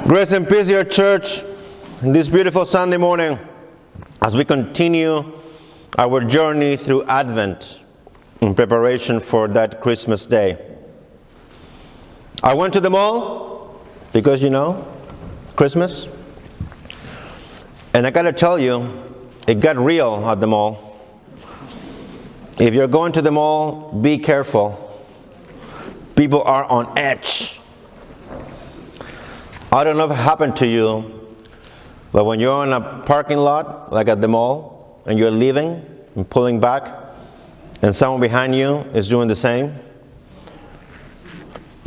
Grace and peace, your church, this beautiful Sunday morning, as we continue our journey through Advent in preparation for that Christmas day. I went to the mall because, Christmas. And I got to tell you, it got real at the mall. If you're going to the mall, be careful. People are on edge. I don't know if it happened to you, but when you're in a parking lot, like at the mall, and you're leaving and pulling back, and someone behind you is doing the same,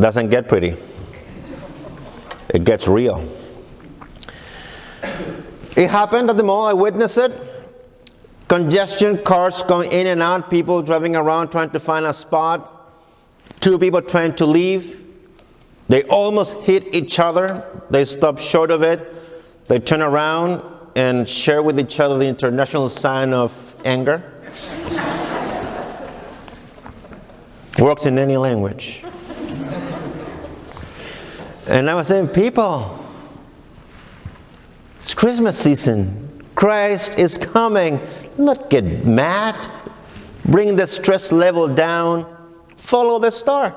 doesn't get pretty. It gets real. It happened at the mall. I witnessed it. Congestion, cars going in and out, people driving around trying to find a spot, two people trying to leave. They almost hit each other. They stopped short of it. They turn around and share with each other the international sign of anger. Works in any language. And I was saying, people, it's Christmas season. Christ is coming. Not get mad. Bring the stress level down. Follow the star.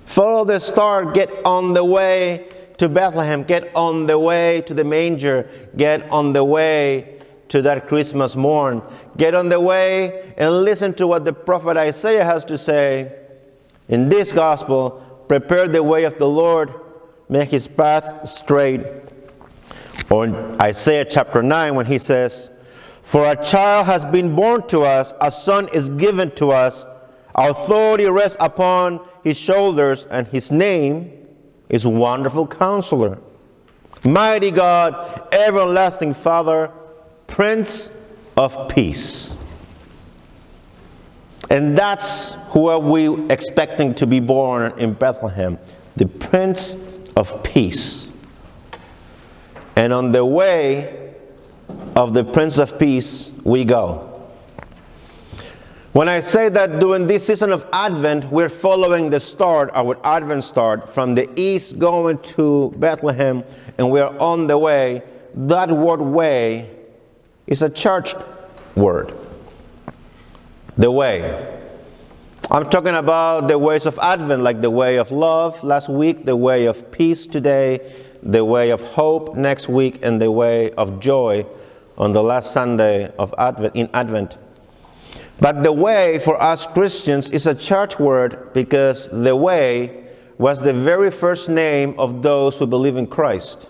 Follow the star. Get on the way to Bethlehem. Get on the way to the manger. Get on the way to that Christmas morn. Get on the way and listen to what the prophet Isaiah has to say in this gospel. Prepare the way of the Lord. Make his path straight. Or in Isaiah chapter 9 when he says, "For a child has been born to us, a son is given to us, authority rests upon his shoulders, and his name is Wonderful Counselor, Mighty God, Everlasting Father, Prince of Peace." And that's who are we expecting to be born in Bethlehem, the Prince of Peace. And on the way of the Prince of Peace, we go. When I say that during this season of Advent, we're following the start, our Advent start, from the east going to Bethlehem, and we're on the way, that word way is a church word. The way. I'm talking about the ways of Advent, like the way of love last week, the way of peace today, the way of hope next week, and the way of joy on the last Sunday of Advent, in Advent. But the way for us Christians is a church word because the way was the very first name of those who believe in Christ.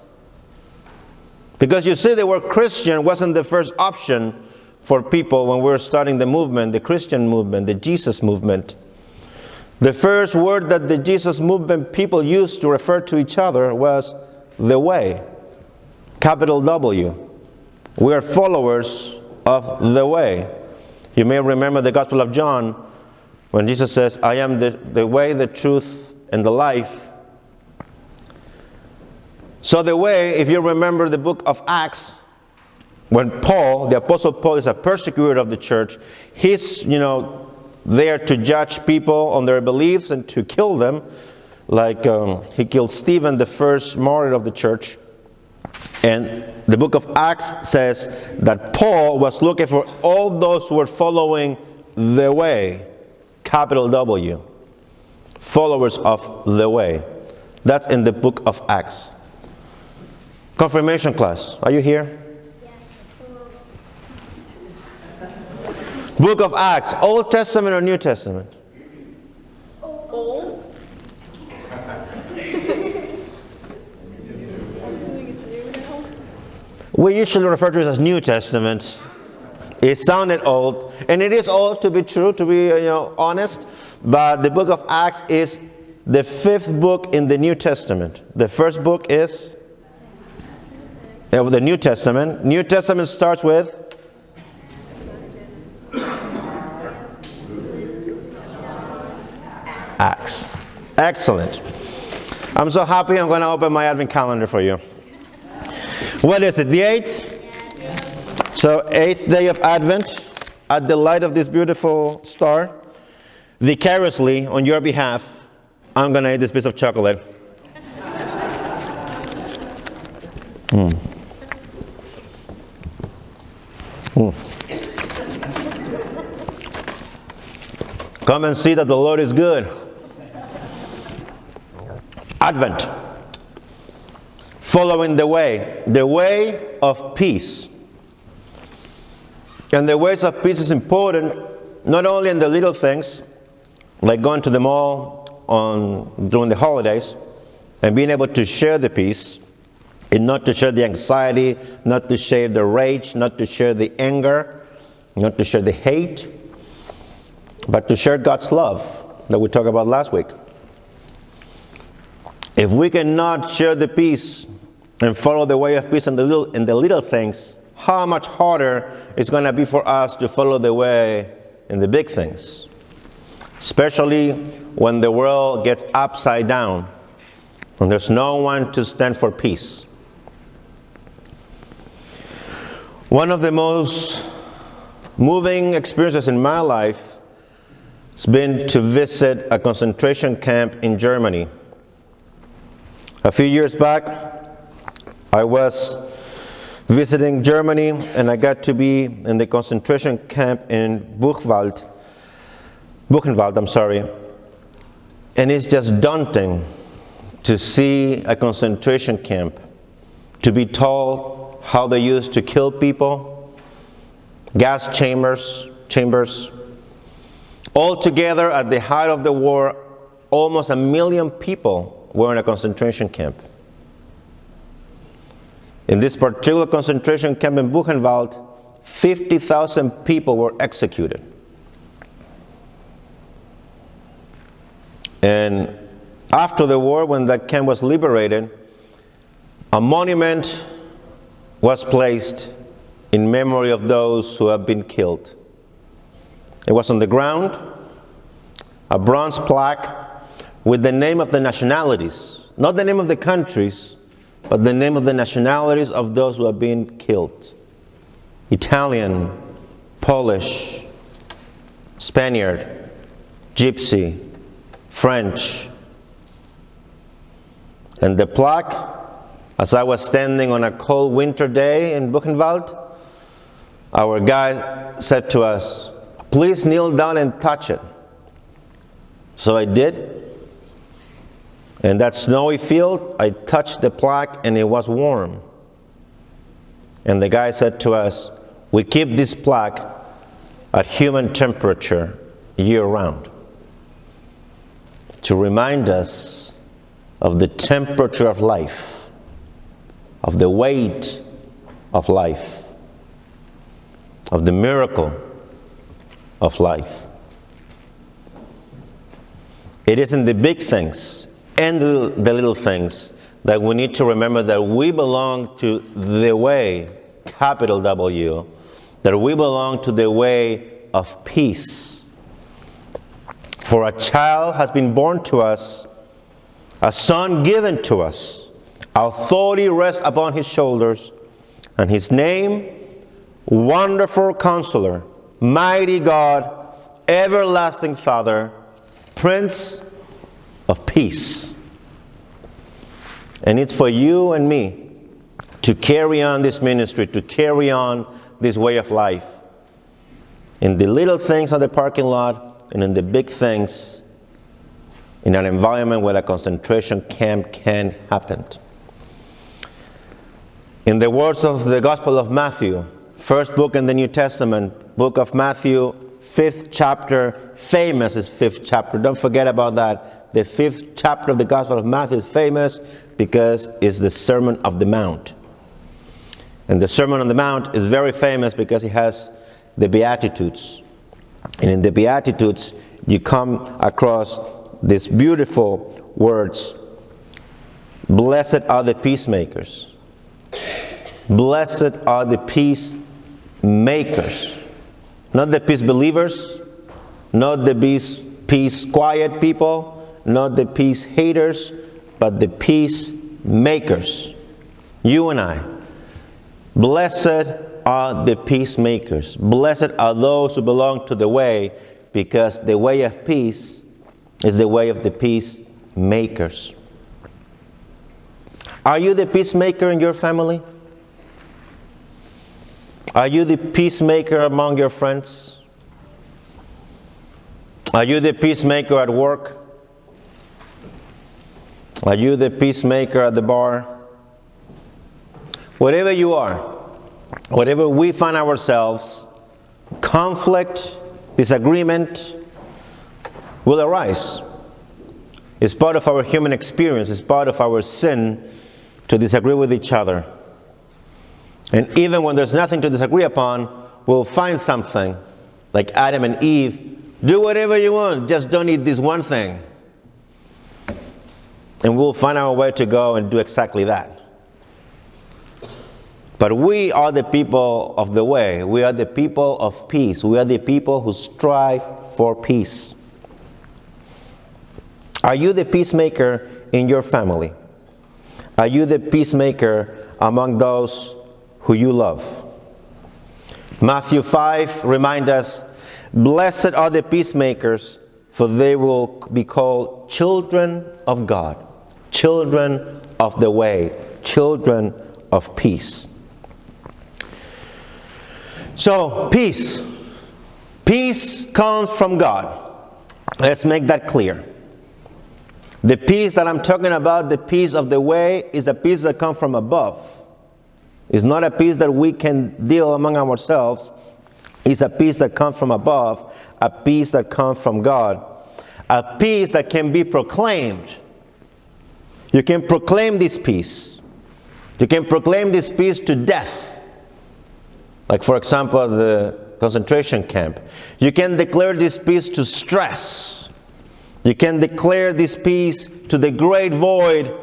Because you see, the word Christian wasn't the first option for people when we were starting the movement, the Christian movement, the Jesus movement. The first word that the Jesus movement people used to refer to each other was the way, capital W. We are followers of the way. You may remember the Gospel of John when Jesus says, "I am the way, the truth, and the life." So the way, if you remember the book of Acts, when Paul, the Apostle Paul, is a persecutor of the church, he's, there to judge people on their beliefs and to kill them. Like he killed Stephen, the first martyr of the church. And the book of Acts says that Paul was looking for all those who were following the way, capital W, followers of the way. That's in the book of Acts. Confirmation class, are you here? Yes. Book of Acts, Old Testament or New Testament? Old. We usually refer to it as New Testament. It sounded old, and it is old to be true, to be honest. But the book of Acts is the fifth book in the New Testament. The first book is of the New Testament. New Testament starts with Acts. Excellent. I'm so happy. I'm going to open my Advent calendar for you. What is it, the 8th? Yes. So 8th day of Advent, at the light of this beautiful star, vicariously on your behalf, I'm going to eat this piece of chocolate. Come and see that the Lord is good. Advent. Following the way of peace. And the ways of peace is important not only in the little things, like going to the mall during the holidays and being able to share the peace, and not to share the anxiety, not to share the rage, not to share the anger, not to share the hate, but to share God's love that we talked about last week. If we cannot share the peace and follow the way of peace in the little things, how much harder it's going to be for us to follow the way in the big things, especially when the world gets upside down, when there's no one to stand for peace. One of the most moving experiences in my life has been to visit a concentration camp in Germany. A few years back, I was visiting Germany and I got to be in the concentration camp in Buchenwald, and it's just daunting to see a concentration camp, to be told how they used to kill people, gas chambers. All together at the height of the war, almost 1 million people were in a concentration camp. In this particular concentration camp in Buchenwald, 50,000 people were executed. And after the war, when that camp was liberated, a monument was placed in memory of those who have been killed. It was on the ground, a bronze plaque with the name of the nationalities, not the name of the countries, but the name of the nationalities of those who have been killed. Italian, Polish, Spaniard, Gypsy, French. And the plaque, as I was standing on a cold winter day in Buchenwald, our guide said to us, "Please kneel down and touch it." So I did. In that snowy field, I touched the plaque and it was warm. And the guy said to us, "We keep this plaque at human temperature year-round to remind us of the temperature of life, of the weight of life, of the miracle of life." It is in the big things and the little things that we need to remember that we belong to the way, capital W, that we belong to the way of peace. For a child has been born to us, a son given to us, authority rests upon his shoulders, and his name, Wonderful Counselor, Mighty God, Everlasting Father, Prince of Peace. And it's for you and me to carry on this ministry, to carry on this way of life. In the little things of the parking lot and in the big things, in an environment where a concentration camp can happen. In the words of the Gospel of Matthew, first book in the New Testament, book of Matthew, 5th chapter, famous is 5th chapter. Don't forget about that. The 5th chapter of the Gospel of Matthew is famous because it's the Sermon of the Mount. And the Sermon on the Mount is very famous because it has the Beatitudes. And in the Beatitudes, you come across these beautiful words. Blessed are the peacemakers. Blessed are the peacemakers. Not the peace believers, not the peace quiet people, not the peace haters, but the peacemakers. You and I. Blessed are the peacemakers. Blessed are those who belong to the way, because the way of peace is the way of the peacemakers. Are you the peacemaker in your family? Are you the peacemaker among your friends? Are you the peacemaker at work? Are you the peacemaker at the bar? Whatever you are, whatever we find ourselves, conflict, disagreement will arise. It's part of our human experience. It's part of our sin to disagree with each other. And even when there's nothing to disagree upon, we'll find something. Like Adam and Eve, do whatever you want, just don't eat this one thing. And we'll find our way to go and do exactly that. But we are the people of the way. We are the people of peace. We are the people who strive for peace. Are you the peacemaker in your family? Are you the peacemaker among those who you love? Matthew 5 reminds us, blessed are the peacemakers, for they will be called children of God, children of the way, children of peace. So, peace. Peace comes from God. Let's make that clear. The peace that I'm talking about, the peace of the way, is a peace that comes from above. It's not a peace that we can deal among ourselves. It's a peace that comes from above, a peace that comes from God, a peace that can be proclaimed. You can proclaim this peace. You can proclaim this peace to death. Like, for example, the concentration camp. You can declare this peace to stress. You can declare this peace to the great void.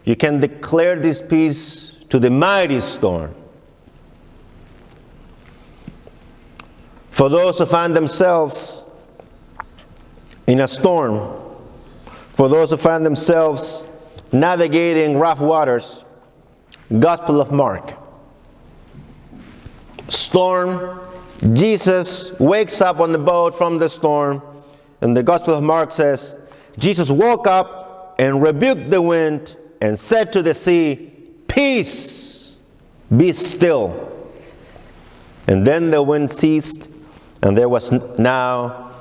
You can declare this peace to the mighty storm. For those who find themselves in a storm, for those who find themselves navigating rough waters, Gospel of Mark. Storm, Jesus wakes up on the boat from the storm, and the Gospel of Mark says, Jesus woke up and rebuked the wind and said to the sea, peace, be still. And then the wind ceased, and there was now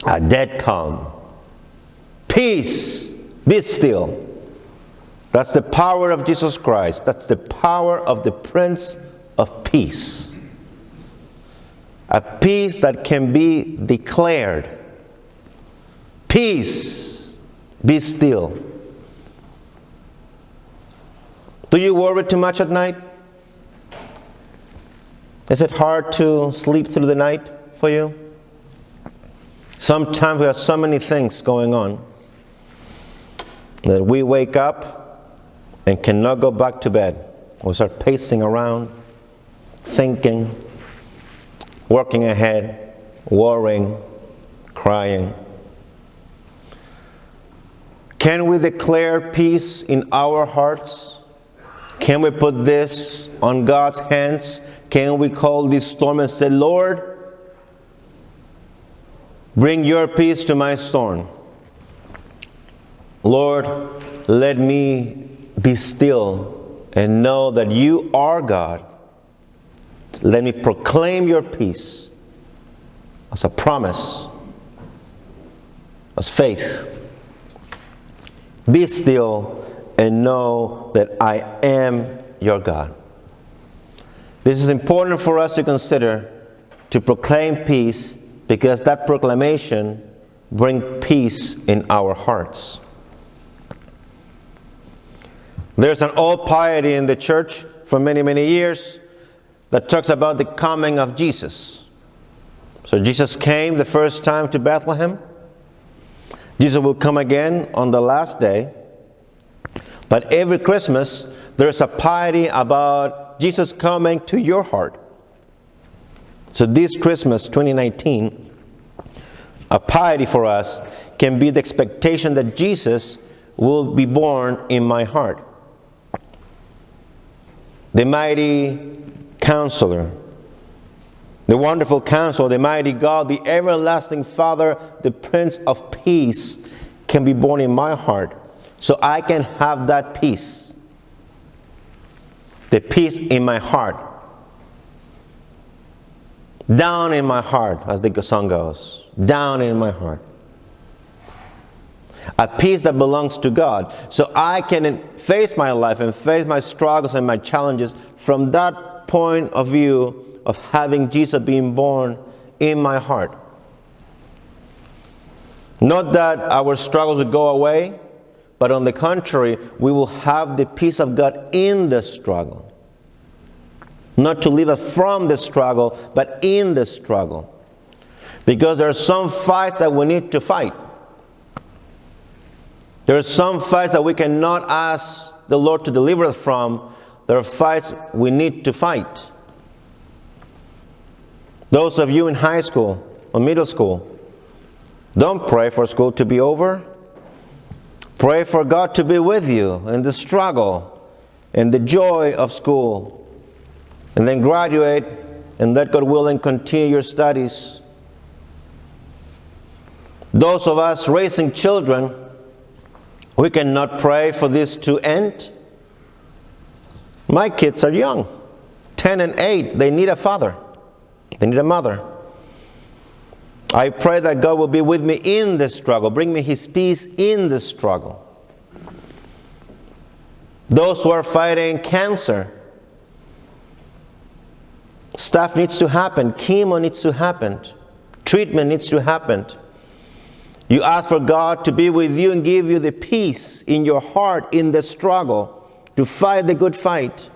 a dead calm. Peace, be still. That's the power of Jesus Christ. That's the power of the Prince of Peace. A peace that can be declared. Peace, be still. Do you worry too much at night? Is it hard to sleep through the night for you? Sometimes we have so many things going on that we wake up and cannot go back to bed. We start pacing around, thinking, working ahead, worrying, crying. Can we declare peace in our hearts? Can we put this on God's hands? Can we call this storm and say, Lord, bring your peace to my storm. Lord, let me be still and know that you are God. Let me proclaim your peace as a promise, as faith. Be still and know that I am your God. This is important for us to consider, to proclaim peace, because that proclamation brings peace in our hearts. There's an old piety in the church for many, many years that talks about the coming of Jesus. So Jesus came the first time to Bethlehem. Jesus will come again on the last day. But every Christmas, there's a piety about Jesus coming to your heart. So this Christmas, 2019, a piety for us can be the expectation that Jesus will be born in my heart. The mighty Counselor, the wonderful Counselor, the mighty God, the everlasting Father, the Prince of Peace can be born in my heart, so I can have that peace. The peace in my heart. Down in my heart, as the song goes. Down in my heart. A peace that belongs to God. So I can face my life and face my struggles and my challenges from that point of view of having Jesus being born in my heart. Not that our struggles will go away, but on the contrary, we will have the peace of God in the struggle. Not to leave us from the struggle, but in the struggle. Because there are some fights that we need to fight. There are some fights that we cannot ask the Lord to deliver us from. There are fights we need to fight. Those of you in high school or middle school, don't pray for school to be over. Pray for God to be with you in the struggle and the joy of school. And then graduate and let God willing continue your studies. Those of us raising children, we cannot pray for this to end. My kids are young, 10 and 8. They need a father. They need a mother. I pray that God will be with me in the struggle. Bring me His peace in the struggle. Those who are fighting cancer, stuff needs to happen. Chemo needs to happen. Treatment needs to happen. You ask for God to be with you and give you the peace in your heart in the struggle to fight the good fight.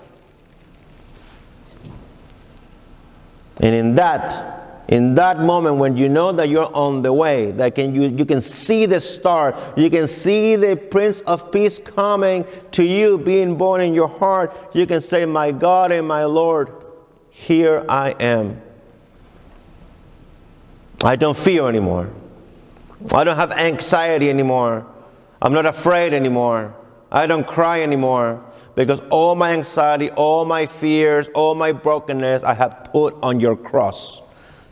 And in that moment when you know that you're on the way, that you can see the star, you can see the Prince of Peace coming to you, being born in your heart, you can say, my God and my Lord, here I am. I don't fear anymore. I don't have anxiety anymore. I'm not afraid anymore. I don't cry anymore. Because all my anxiety, all my fears, all my brokenness, I have put on your cross.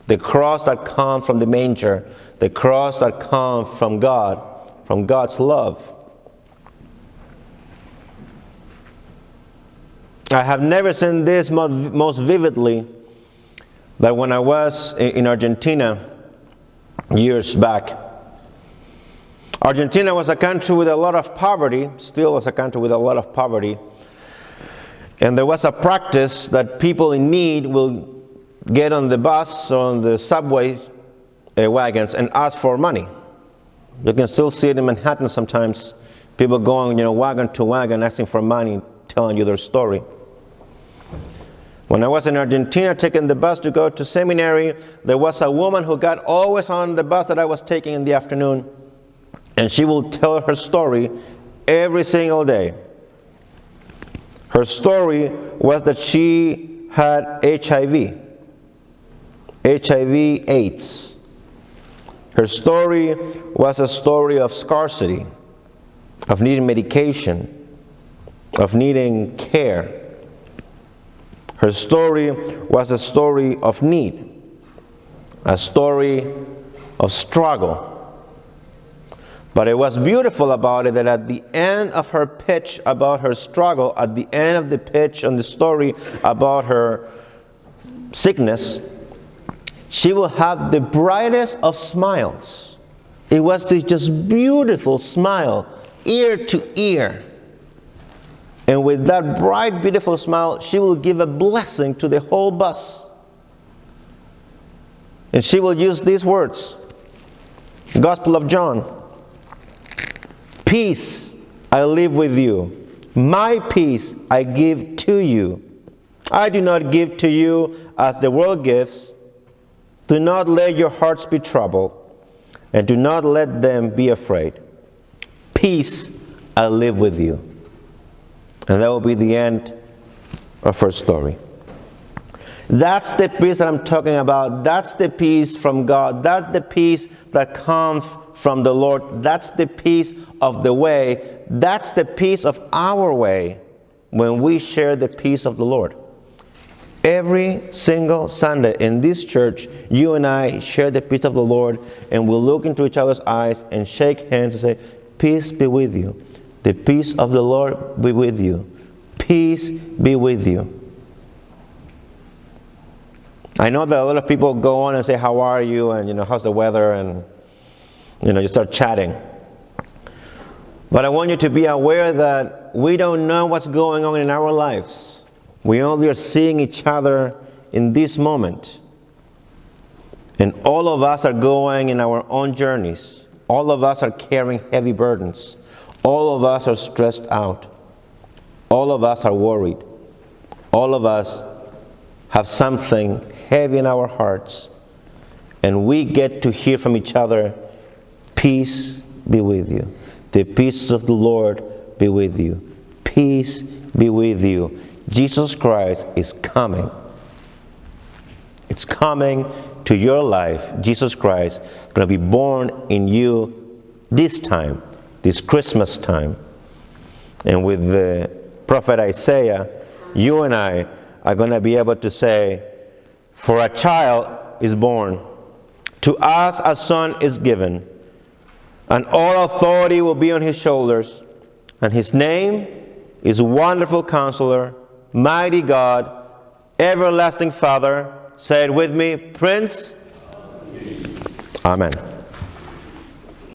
The cross that comes from the manger. The cross that comes from God, from God's love. I have never seen this most vividly than when I was in Argentina years back. Argentina was a country with a lot of poverty, still is a country with a lot of poverty. And there was a practice that people in need will get on the bus or on the subway wagons and ask for money. You can still see it in Manhattan sometimes. People going, wagon to wagon asking for money, telling you their story. When I was in Argentina taking the bus to go to seminary, there was a woman who got always on the bus that I was taking in the afternoon. And she will tell her story every single day. Her story was that she had HIV AIDS. Her story was a story of scarcity, of needing medication, of needing care. Her story was a story of need, a story of struggle. But it was beautiful about it that at the end of her pitch about her struggle, at the end of the pitch on the story about her sickness, she will have the brightest of smiles. It was this just beautiful smile, ear to ear. And with that bright, beautiful smile, she will give a blessing to the whole bus. And she will use these words. Gospel of John. Peace I leave with you. My peace I give to you. I do not give to you as the world gives. Do not let your hearts be troubled, and do not let them be afraid. Peace I live with you. And that will be the end of her story. That's the peace that I'm talking about. That's the peace from God. That's the peace that comes from the Lord. That's the peace of the way. That's the peace of our way when we share the peace of the Lord. Every single Sunday in this church, you and I share the peace of the Lord, and we'll look into each other's eyes and shake hands and say, peace be with you. The peace of the Lord be with you. Peace be with you. I know that a lot of people go on and say, how are you? And, how's the weather? And, you start chatting. But I want you to be aware that we don't know what's going on in our lives. We only are seeing each other in this moment. And all of us are going in our own journeys. All of us are carrying heavy burdens. All of us are stressed out. All of us are worried. All of us have something heavy in our hearts. And we get to hear from each other, peace be with you. The peace of the Lord be with you. Peace be with you. Jesus Christ is coming. It's coming to your life. Jesus Christ is going to be born in you this time, this Christmas time. And with the prophet Isaiah, you and I are going to be able to say, for a child is born, to us a son is given, and all authority will be on his shoulders, and his name is Wonderful Counselor, Mighty God, Everlasting Father. Say it with me, Prince. Amen.